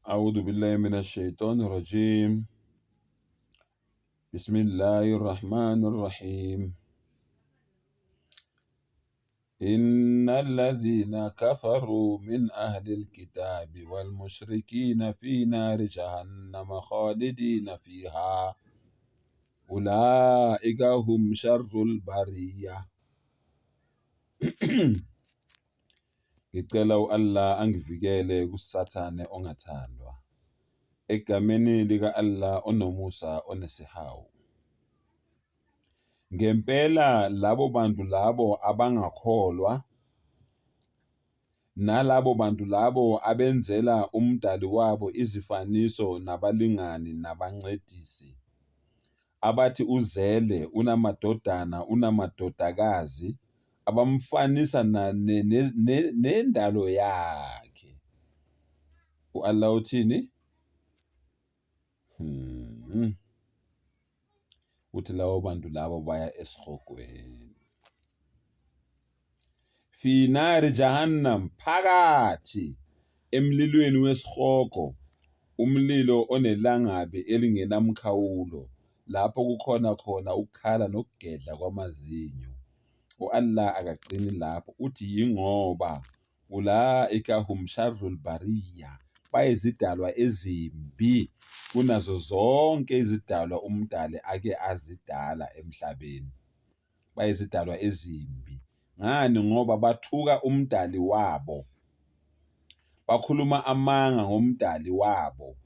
أعوذ بالله من الشيطان الرجيم. بسم الله الرحمن الرحيم. إن الذين كفروا من أهل الكتاب والمشركين في نار جهنم خالدين فيها أولئك هم شر البرية. Ngicela u-Allah angivikele kusathane ongathandwa. Egameni lika-Allah onomusa onesihawu. Ngempela labo bantu labo abangakholwa, nalabo bantu labo abenzela umdali wabo izifaniso nabalingani nabancedisi, abathi uzele unamadodana unamadodakazi, abamfanisa nendalo yakhe. U-Allah uthini? Uthi labo bantu labo baya esihogweni. Fi nari jahannam, phakathi emlilweni wesihogo, umlilo onelangabi elingenamkhawulo, lapho kukhona khona ukukhala nokugedla kwamazinyo. U-Allah akagcini lapho, uthi yingoba ulaika hum sharrul bariya, bayizidalwa ezimbi kunazo zonke izidalwa umdali ake azidala emhlabeni. Bayizidalwa ezimbi. Ngani? Ngoba bathuka umdali wabo, bakhuluma amanga ngomdali wabo.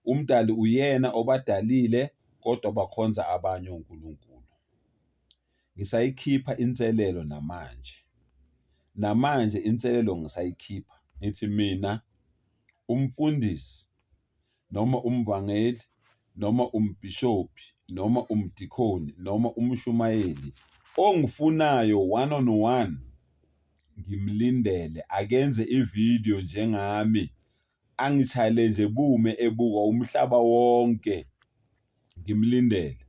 Umdali uyena obadalile, kodwa bakhonza abanye onkulunkulu. Ngisayikhipha inselelo namanje inselelo ngisayikhipha. Ngithi mina umfundisi noma umvangeli noma umbhishophi noma umdikoni noma umshumayeli ongifunayo one on one, ngimlindele akenze ivideo njengami, angi-challenge bume ebukwa umhlaba wonke, ngimlindele.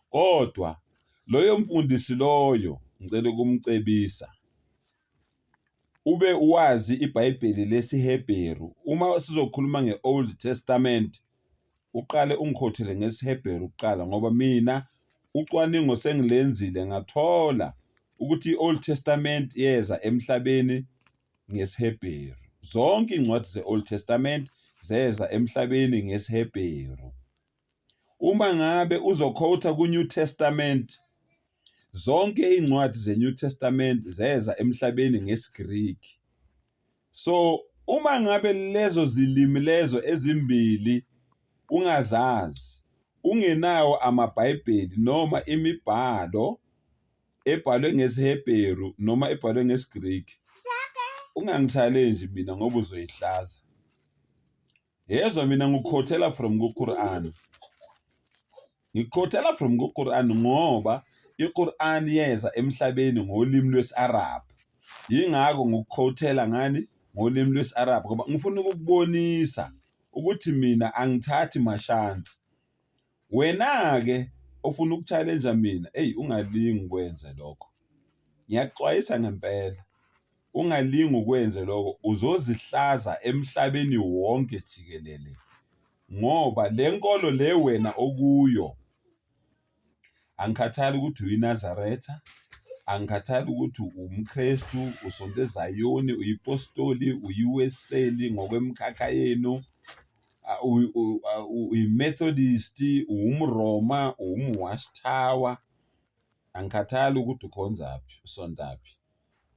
Kodwa loyo mfundisi loyo ngicela ukumcebisa, ube uwazi iBhayibheli lesiHebheru. Uma sizokhuluma nge-Old Testament, uqale ungikhothele ngesiHebheru kuqala, ngoba mina ucwaningo sengilenzile ngathola ukuthi i-Old Testament yeza emhlabeni ngesiHebheru. Zonke incwadi ze-Old Testament zeza emhlabeni ngesiHebheru. Uma ngabe uzokhotha ku-New Testament, zonke incwadi ze-New Testament zeza emhlabeni ngesiGriki. So uma ngabe lezo zilimi lezo ezimbili ungazazi, ungenawo amaBhayibheli noma imibhalo ebhalwe ngesiHebheru noma ebhalwe ngesiGriki, ungangi-challenge mina ngoba uzoyihlaza. Yezwa mina ngikukhothela from ku-Quran. Ngikukhothela from ku-Quran ngoba i-Quran yeza emhlabeni ngolimi lwesi-Arab. Yingakho ngikukhothela ngani? Ngolimi lwesi-Arab, ngoba ngifuna ukukubonisa ukuthi mina angithathi mashansi. Wena-ke ofuna ukuchallenge mina, ungalingi ukwenze lokho. Ngiyaxwayisa ngempela, ungalingi ukwenze lokho, uzozihlaza emhlabeni wonke jikelele. Ngoba le nkolo le wena okuyo, angikhathali ukuthi uyiNazaretha, angikhathali ukuthi umKristu, usonto eZayoni, uyipostoli, uyiweseli ngokwemkhakha yenu, uyi-Methodist, uwumRoma, uwumWashtawa, angikhathali ukuthi ukhonzaphi, usontaphi.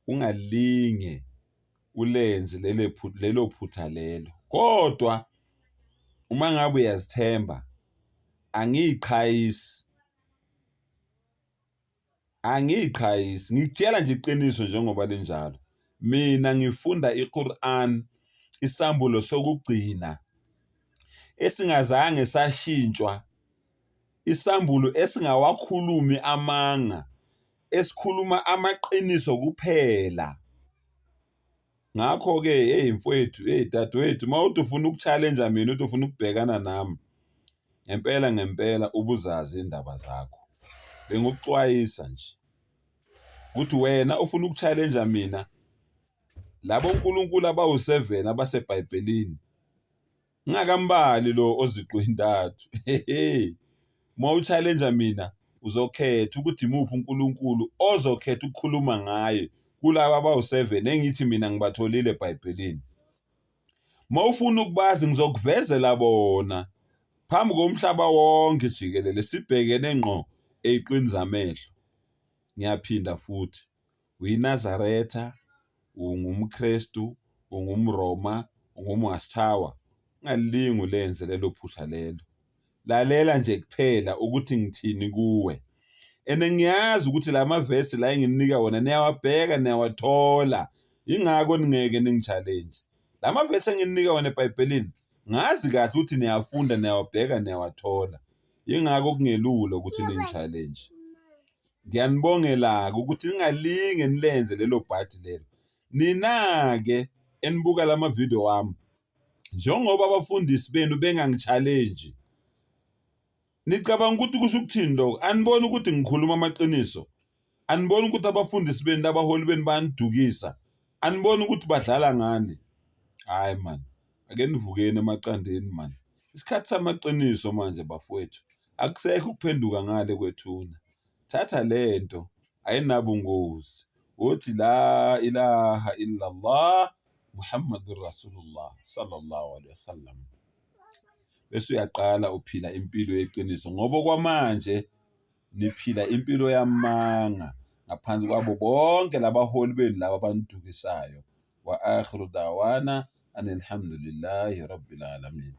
Ungalinge ulenze lelo phutha lelo. Kodwa uma ngabe uyazithemba, angiyiqhayisi, ngikutshela nje iqiniso njengoba linjalo. Mina ngifunda iQuran, isambulo sokugcina esingazange sashintshwa, isambulo esingawakhulumi amanga, esikhuluma amaqiniso kuphela. Ngakho-ke mfowethu, dadewethu, mawuthi ufuna ukuchallenge mina, uthi ufuna ukubhekana nami, ngempela ubuzazi indaba zakho. Bengukuxwayisa nje ukuthi wena ufuna ukuchallenge mina, labo uNkulunkulu abawu7 abaseBhayibhelini ngingakambali lo oziqu intathu. Mawuchallenge mina uzokhetha ukuthi imuphi uNkulunkulu ozokhetha ukukhuluma ngaye kulabo abawu7 engithi mina ngibatholile eBhayibhelini. Mawufuna ukubazi ngizokuvezela bona phambi komhlaba wonke jikelele sibhekene ngqo eyiqini zamehlo. Ngiyaphinda futhi uyiNazaretha, ungumKristu, ungumRoma, ungumHastawa, ngalilingi ulenze lelo phutha lelo. Lalela nje kuphela ukuthi ngithini kuwe. Ngiyazi ukuthi lamavesi la enginika wona niyawabheka niyawathola. Ingakho ningeke ningichallenge. Lamavesi enginika wona eBhayibhelini ngazi kahle ukuthi niyafunda niyawabheka niyawathola. Ingakho kungelula ukuthi ningichallenge. Ngiyanibongela ukuthi ningalinge nilenze lelo bhathi lelo. Nina-ke enibuka lama video wami, njengoba abafundisi benu bengangichallenge, nicabanga ukuthi kusho ukuthini lokho? Aniboni ukuthi ngikhuluma amaqiniso? Aniboni ukuthi abafundisi benu labaholi benu banidukisa? Aniboni ukuthi badlala ngani? Hayi man, ake nivukeni emaqandeni man. Isikhathi samaqiniso manje bafowethu. Akusekho ukuphenduka ngale kwethuna. Thatha lento ayinabungozi. Uthi la ilaha illallah Muhammadur Rasulullah sallallahu alaihi wasallam. Bese uyaqala uphila impilo yeqiniso ngoba kwamanje niphila impilo yamanga ngaphansi kwabo bonke labaholi benu laba abanidukisayo. Wa akhiru dawana anilhamdulillahi rabbil alamin.